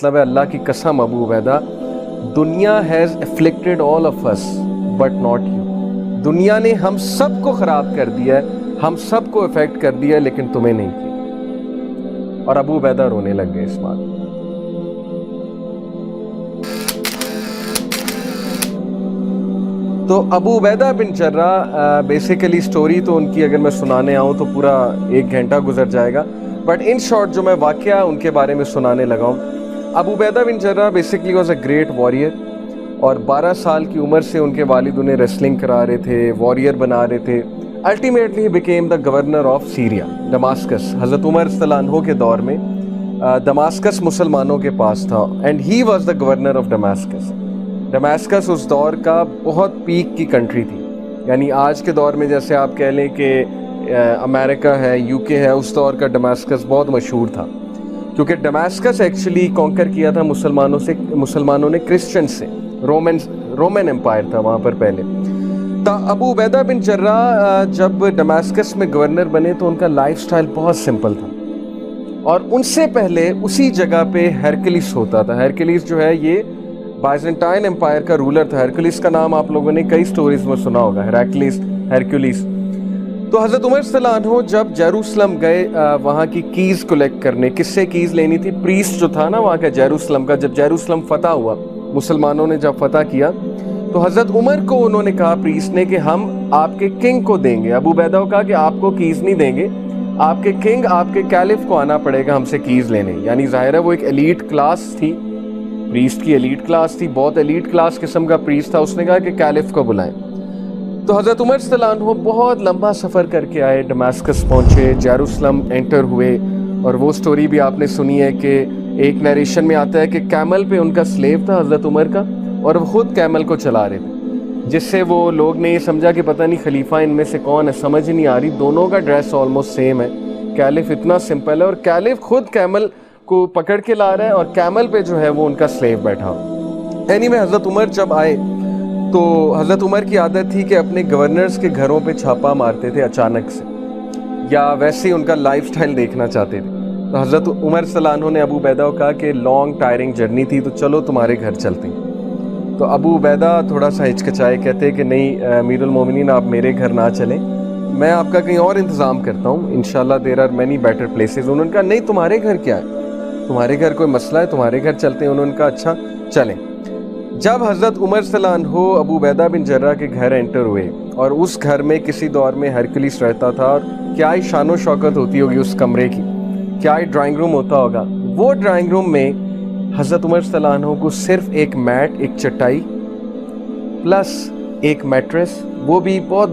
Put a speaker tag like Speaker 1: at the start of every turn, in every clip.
Speaker 1: مطلب ہے اللہ کی قسم ابو عبیدہ, دنیا has affected all of us but not you. دنیا نے ہم سب کو خراب کر دیا ہے, ہم سب کو افیکٹ کر دیا ہے, لیکن تمہیں نہیں کیا. اور ابو عبیدہ رونے لگ گئے اس بات. تو ابو عبیدہ بن جرح بیسیکلی سٹوری تو ان کی اگر میں سنانے آؤں تو پورا 1 گھنٹہ گزر جائے گا, بٹ ان شارٹ جو میں واقعہ ان کے بارے میں سنانے لگا ہوں. ابو عبیدہ بن جرح basically was a great warrior, اور 12 سال کی عمر سے ان کے والد انہیں ریسلنگ کرا رہے تھے, واریر بنا رہے تھے. Ultimately became the governor of Syria, Damascus. حضرت عمر رضی اللہ عنہ کے دور میں دماسکس مسلمانوں کے پاس تھا, and he was the governor of Damascus. Damascus اس دور کا بہت پیک کی کنٹری تھی, یعنی آج کے دور میں جیسے آپ کہہ لیں کہ امریکہ ہے, یو کے ہے, اس دور کا ڈماسکس بہت مشہور تھا, کیونکہ ڈماسکس ایکچولی کانکر کیا تھا مسلمانوں نے کرسچن سے. رومن امپائر تھا وہاں پر پہلے. تو ابو عبیدہ بن جرح جب ڈماسکس میں گورنر بنے تو ان کا لائف سٹائل بہت سمپل تھا, اور ان سے پہلے اسی جگہ پہ ہیرکلیس ہوتا تھا. ہیرکلیس جو ہے یہ بائزنٹائن امپائر کا رولر تھا. ہیرکلیس کا نام آپ لوگوں نے کئی سٹوریز میں سنا ہوگا, ہیرکلیس. تو حضرت عمر صلی اللہ عنہ جب جیروسلم گئے وہاں کی کیز کلیکٹ کرنے, کس سے کیز لینی تھی؟ پریسٹ جو تھا نا وہاں کا جیروسلم کا. جب جیروسلم فتح ہوا, مسلمانوں نے جب فتح کیا, تو حضرت عمر کو انہوں نے کہا پریسٹ نے کہ ہم آپ کے کنگ کو دیں گے. ابو عبیدہ کو کہا کہ آپ کو کیز نہیں دیں گے, آپ کے کنگ, آپ کے کیلف کو آنا پڑے گا ہم سے کیز لینے. یعنی ظاہر ہے وہ ایک ایلیٹ کلاس تھی, پریسٹ کی ایلیٹ کلاس تھی, بہت ایلیٹ کلاس قسم کا پریسٹ تھا. اس نے کہا کہ کیلف کو بلائیں. تو حضرت عمر صلی اللہ عنہ بہت لمبا سفر کر کے آئے, ڈماسکس پہنچے, جیروسلم انٹر ہوئے. اور وہ سٹوری بھی آپ نے سنی ہے کہ ایک نیریشن میں آتا ہے کہ کیمل پہ ان کا سلیو تھا حضرت عمر کا, اور وہ خود کیمل کو چلا رہے تھے, جس سے وہ لوگ نے یہ سمجھا کہ پتہ نہیں خلیفہ ان میں سے کون ہے, سمجھ نہیں آ رہی. دونوں کا ڈریس آلموسٹ سیم ہے, کیلف اتنا سمپل ہے, اور کیلف خود کیمل کو پکڑ کے لا رہا ہے, اور کیمل پہ جو ہے وہ ان کا سلیو بیٹھا ہو. اینی حضرت عمر جب آئے تو حضرت عمر کی عادت تھی کہ اپنے گورنرز کے گھروں پہ چھاپا مارتے تھے اچانک سے, یا ویسے ہی ان کا لائف سٹائل دیکھنا چاہتے تھے. تو حضرت عمر صلی اللہ عنہ نے ابو عبیدہ کو کہا کہ لانگ ٹائرنگ جرنی تھی, تو چلو تمہارے گھر چلتے ہیں. تو ابو عبیدہ تھوڑا سا ہچکچائے, کہتے کہ نہیں امیر المومنین آپ میرے گھر نہ چلیں, میں آپ کا کہیں اور انتظام کرتا ہوں, انشاءاللہ there are many better places. انہوں نے کہا نہیں تمہارے گھر کیا ہے, تمہارے گھر کوئی مسئلہ ہے, تمہارے گھر چلتے ہیں. انہوں نے کہا اچھا چلیں. جب حضرت عمر صلی اللہ عنہ ابو عبیدہ بن جرح کے گھر انٹر ہوئے, اور اس گھر میں کسی دور میں ہیرکلیس رہتا تھا, اور کیا ہی شان و شوکت ہوتی ہوگی اس کمرے کی, کیا ہی ڈرائنگ روم ہوتا ہوگا. وہ ڈرائنگ روم میں حضرت عمر صلی اللہ عنہ کو صرف ایک میٹ, ایک چٹائی پلس ایک میٹریس, وہ بھی بہت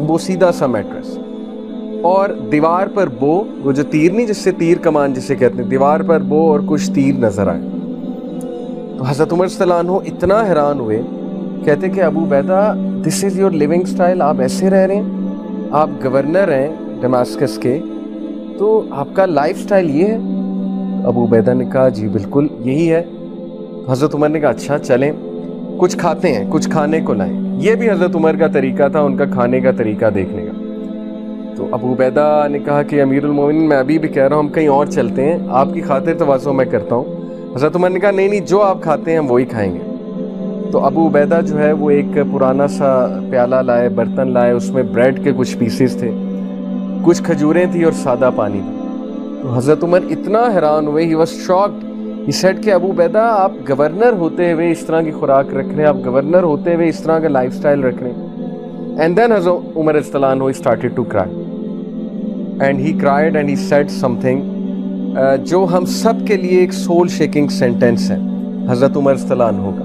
Speaker 1: بوسیدہ سا میٹریس, اور دیوار پر بو, وہ جو تیر نہیں جس سے تیر کمان جسے کہتے ہیں, دیوار پر بو اور کچھ تیر نظر آئے. تو حضرت عمر صلی اللہ عنہ اتنا حیران ہوئے, کہتے کہ ابو عبیدہ دس از یور لیونگ سٹائل, آپ ایسے رہ رہے ہیں, آپ گورنر ہیں ڈماسکس کے, تو آپ کا لائف سٹائل یہ ہے؟ ابو عبیدہ نے کہا جی بالکل یہی ہے. حضرت عمر نے کہا اچھا چلیں کچھ کھاتے ہیں, کچھ کھانے کو لائیں. یہ بھی حضرت عمر کا طریقہ تھا, ان کا کھانے کا طریقہ دیکھنے کا. تو ابو عبیدہ نے کہا کہ امیر المومنین میں ابھی بھی کہہ رہا ہوں ہم کہیں اور چلتے ہیں, آپ کی خاطر تواضع میں کرتا ہوں. حضرت عمر نے کہا نہیں نہیں, جو آپ کھاتے ہیں ہم وہی کھائیں گے. تو ابو عبیدہ جو ہے وہ ایک پرانا سا پیالہ لائے, برتن لائے, اس میں بریڈ کے کچھ پیسز تھے, کچھ کھجوریں تھی, اور سادہ پانی تھا. تو حضرت عمر اتنا حیران ہوئے, he was shocked. He said کہ ابو عبیدہ آپ گورنر ہوتے ہوئے اس طرح کی خوراک رکھ رہے ہیں, آپ گورنر ہوتے ہوئے اس طرح کا لائف سٹائل رکھ رہے ہیں. اینڈ دین حضرت عمر رضی اللہ عنہ started to cry, and he cried and he said some thing جو ہم سب کے لیے ایک سول شیکنگ سینٹینس ہے حضرت عمر صلی اللہ عنہ کا.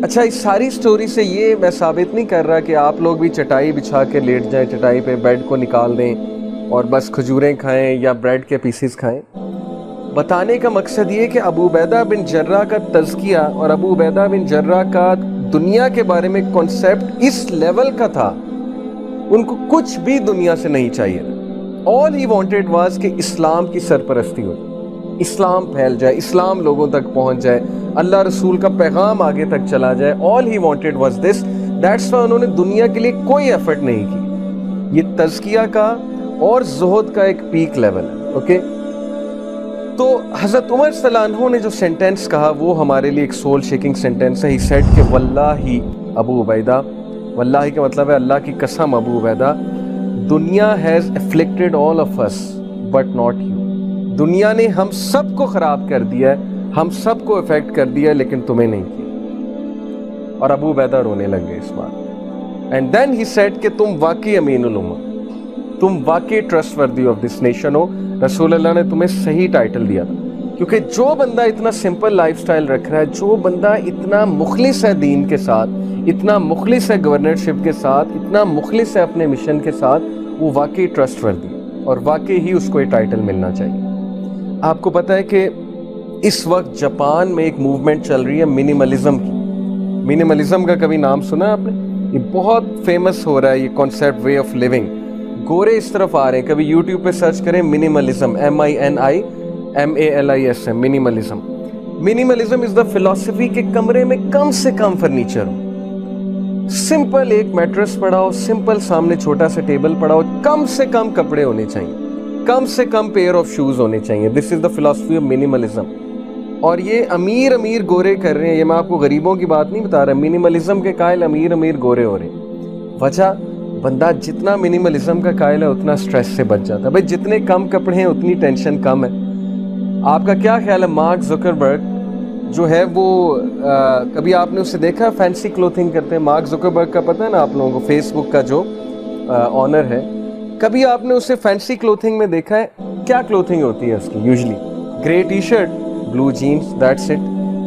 Speaker 1: اچھا اس ساری سٹوری سے یہ میں ثابت نہیں کر رہا کہ آپ لوگ بھی چٹائی بچھا کے لیٹ جائیں, چٹائی پہ بیڈ کو نکال دیں اور بس کھجوریں کھائیں یا بریڈ کے پیسز کھائیں. بتانے کا مقصد یہ کہ ابو عبیدہ بن جرح کا تزکیہ اور ابو عبیدہ بن جرح کا دنیا کے بارے میں کنسیپٹ اس لیول کا تھا, ان کو کچھ بھی دنیا سے نہیں چاہیے. All he wanted was کہ اسلام کی سرپرستی ہو, اسلام پھیل جائے, اسلام لوگوں تک پہنچ جائے, اللہ رسول کا پیغام آگے تک چلا جائے. All he wanted was this. That's why انہوں نے دنیا کے لیے کوئی ایفرٹ نہیں کی. یہ تزکیہ کا اور زہد کا ایک پیک لیول ہے. اوکے, تو حضرت عمر صلی اللہ عنہ نے جو سینٹینس کہا وہ ہمارے لیے ایک سول شیکنگ سینٹینس ہے. ہی سیڈ کہ واللہ ابو عبیدہ, واللہ کا مطلب ہے اللہ کی قسم ابو عبیدہ, دنیا has affected all of us but not you. دنیا نے ہم سب کو خراب کر دیا ہے, ہم سب کو افیکٹ کر دیا ہے, لیکن تمہیں نہیں کیا. اور ابو عبیدہ رونے لگ گئے اس بات. اینڈ دین ہی سیڈ کہ تم واقعی امین الامہ, تم واقعی trust worthy of this nation ہو. رسول اللہ نے تمہیں صحیح ٹائٹل دیا تھا, کیونکہ جو بندہ اتنا سمپل لائف سٹائل رکھ رہا ہے, جو بندہ اتنا مخلص ہے دین کے ساتھ, اتنا مخلص ہے گورنرشپ کے ساتھ, اتنا مخلص ہے اپنے مشن کے ساتھ, وہ واقعی ٹرسٹ وردی ہے اور واقعی ہی اس کو یہ ٹائٹل ملنا چاہیے. آپ کو پتہ ہے کہ اس وقت جاپان میں ایک موومنٹ چل رہی ہے منیملزم کی. منیملزم کا کبھی نام سنا ہے آپ نے؟ یہ بہت فیمس ہو رہا ہے یہ کانسیپٹ, وے آف لیونگ. گورے اس طرف آ رہے ہیں, کبھی یوٹیوب پہ سرچ کریں منیملزم, MINIMALISM, منیملزم. منیملزم از دا فلسفی کہ کمرے میں کم سے کم فرنیچر ہو, سمپل ایک میٹرس پڑا ہو, سمپل سامنے چھوٹا سا ٹیبل پڑا ہو, کم سے کم کپڑے ہونے چاہیے, کم سے کم پیئر آف شوز ہونے چاہیے. دس از دا فلسفی آف منیملزم. اور یہ امیر گورے کر رہے ہیں, یہ میں آپ کو غریبوں کی بات نہیں بتا رہا. منیملزم کے قائل امیر گورے ہو رہے ہیں. وجہ, بندہ جتنا منیملزم کا قائل ہے اتنا سٹریس سے بچ جاتا ہے. بھائی جتنے کم کپڑے ہیں اتنی ٹینشن کم ہے. آپ کا کیا خیال ہے مارک زکربرگ جو ہے وہ کبھی آپ نے اسے دیکھا فینسی کلوتھنگ کرتے ہیں؟ مارک زکربرگ کا پتہ ہے نا آپ لوگوں کو, فیس بک کا جو آنر ہے, کبھی آپ نے اسے فینسی کلوتھنگ میں دیکھا ہے؟ کیا کلوتھنگ ہوتی ہے اس کی؟ Usually grey T shirt, blue jeans, that's it,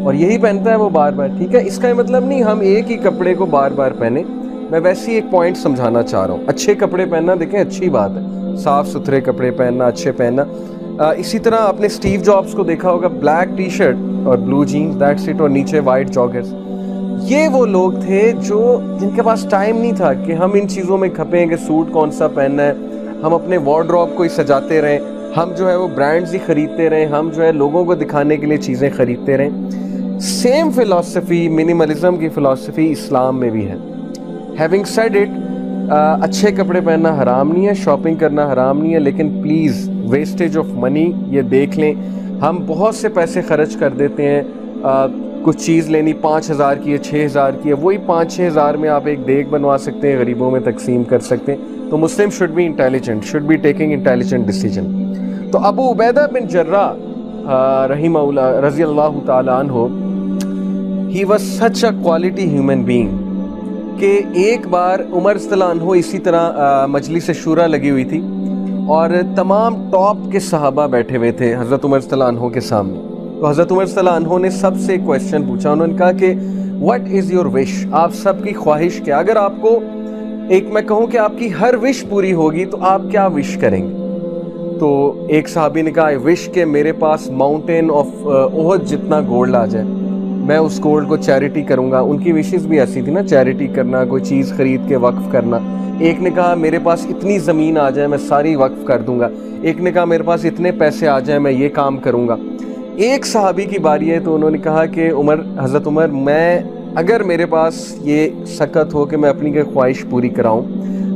Speaker 1: اور یہی پہنتا ہے وہ بار بار. ٹھیک ہے, اس کا مطلب نہیں ہم ایک ہی کپڑے کو بار بار پہنیں. میں ویسے ہی ایک پوائنٹ سمجھانا چاہ رہا ہوں. اچھے کپڑے پہننا دیکھیں اچھی بات ہے, صاف ستھرے کپڑے پہننا, اچھے پہننا. اسی طرح آپ نے اسٹیو جابس کو دیکھا ہوگا, بلیک ٹی شرٹ اور بلو جینس, دیٹس اٹ, اور نیچے وائٹ جاگرز. یہ وہ لوگ تھے جن کے پاس ٹائم نہیں تھا کہ ہم ان چیزوں میں کھپیں کہ سوٹ کون سا پہننا ہے, ہم اپنے وارڈروب کو ہی سجاتے رہیں, ہم جو ہے وہ برانڈز ہی خریدتے رہیں, ہم جو ہے لوگوں کو دکھانے کے لیے چیزیں خریدتے رہیں. سیم فلسفی, منیملزم کی فلسفی اسلام میں بھی ہے. ہیونگ سیڈ اٹ, اچھے کپڑے پہننا حرام نہیں ہے, شاپنگ کرنا حرام نہیں ہے, لیکن پلیز ویسٹیج آف منی یہ دیکھ لیں. ہم بہت سے پیسے خرچ کر دیتے ہیں, کچھ چیز لینی 5,000 کی ہے, 6,000 کی ہے, وہی 5-6 ہزار میں آپ ایک دیگ بنوا سکتے ہیں, غریبوں میں تقسیم کر سکتے ہیں. تو مسلم should be intelligent, should be taking intelligent decision. تو ابو عبیدہ بن جراح رحمہ اللہ رضی اللہ تعالیٰ عنہ, he was such a quality human being کہ ایک بار عمر صلی اللہ عنہ اسی طرح مجلس شورا لگی ہوئی تھی اور تمام ٹاپ کے صحابہ بیٹھے ہوئے تھے حضرت عمر صلی اللہ عنہ کے سامنے. تو حضرت عمر صلی اللہ عنہ نے سب سے ایک کویسچن پوچھا. انہوں نے کہا کہ واٹ از یور وش, آپ سب کی خواہش کیا؟ اگر آپ کو ایک میں کہوں کہ آپ کی ہر وش پوری ہوگی تو آپ کیا وش کریں گے؟ تو ایک صحابی نے کہا, آئی وش کہ میرے پاس ماؤنٹین آف احد جتنا گولڈ آ جائے, میں اس گولڈ کو چیریٹی کروں گا. ان کی وشز بھی ایسی تھی نا, چیریٹی کرنا, کوئی چیز خرید کے وقف کرنا. ایک نے کہا میرے پاس اتنی زمین آ جائے میں ساری وقف کر دوں گا. ایک نے کہا میرے پاس اتنے پیسے آ جائیں میں یہ کام کروں گا. ایک صحابی کی باری ہے تو انہوں نے کہا کہ حضرت عمر, میں اگر میرے پاس یہ سکت ہو کہ میں اپنی کوئی خواہش پوری کراؤں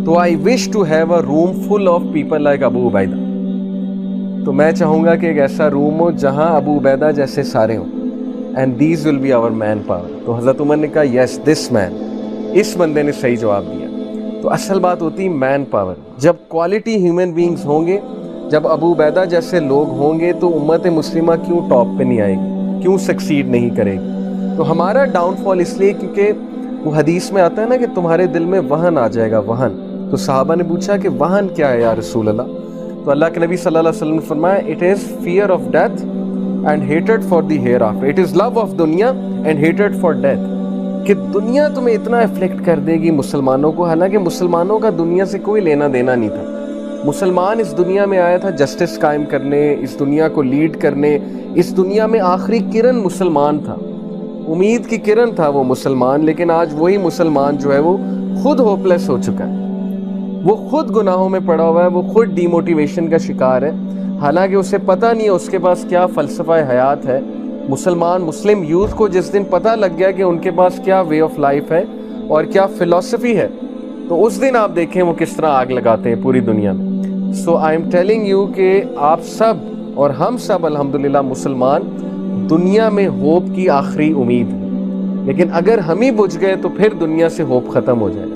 Speaker 1: تو I wish to have a room full of people like Abu Ubaidah. تو میں چاہوں گا کہ ایک ایسا روم ہو جہاں ابو عبیدہ جیسے سارے ہوں, and these will be our man power. تو حضرت عمر نے کہا yes this man, اس بندے نے صحیح جواب دیا. تو اصل بات ہوتی مین پاور. جب کوالٹی ہیومن بینگز ہوں گے, جب ابو عبیدہ جیسے لوگ ہوں گے تو امت مسلمہ کیوں ٹاپ پہ نہیں آئے گی, کیوں سکسیڈ نہیں کرے گی؟ تو ہمارا ڈاؤن فال اس لیے کیونکہ وہ حدیث میں آتا ہے نا کہ تمہارے دل میں وہن آ جائے گا, وہن. تو صحابہ نے پوچھا کہ وہن کیا ہے یا رسول اللہ؟ تو اللہ کے نبی صلی اللہ علیہ وسلم نے فرمایا it is fear of death and hatred for the hereafter. It is love of dunya and hatred for death. کہ دنیا تمہیں اتنا افلیکٹ کر دے گی مسلمانوں کو, حالانکہ مسلمانوں کا دنیا سے کوئی لینا دینا نہیں تھا. مسلمان اس دنیا میں آیا تھا جسٹس قائم کرنے, اس دنیا کو لیڈ کرنے. اس دنیا میں آخری کرن مسلمان تھا, امید کی کرن تھا وہ مسلمان. لیکن آج وہی مسلمان جو ہے وہ خود ہوپلیس ہو چکا ہے, وہ خود گناہوں میں پڑا ہوا ہے, وہ خود ڈی موٹیویشن کا شکار ہے, حالانکہ اسے پتہ نہیں ہے اس کے پاس کیا فلسفہ حیات ہے. مسلم یوتھ کو جس دن پتہ لگ گیا کہ ان کے پاس کیا وے آف لائف ہے اور کیا فلسفی ہے, تو اس دن آپ دیکھیں وہ کس طرح آگ لگاتے ہیں پوری دنیا میں. سو آئی ایم ٹیلنگ یو کہ آپ سب اور ہم سب الحمدللہ مسلمان دنیا میں ہوپ کی آخری امید ہیں، لیکن اگر ہم ہی بجھ گئے تو پھر دنیا سے ہوپ ختم ہو جائے.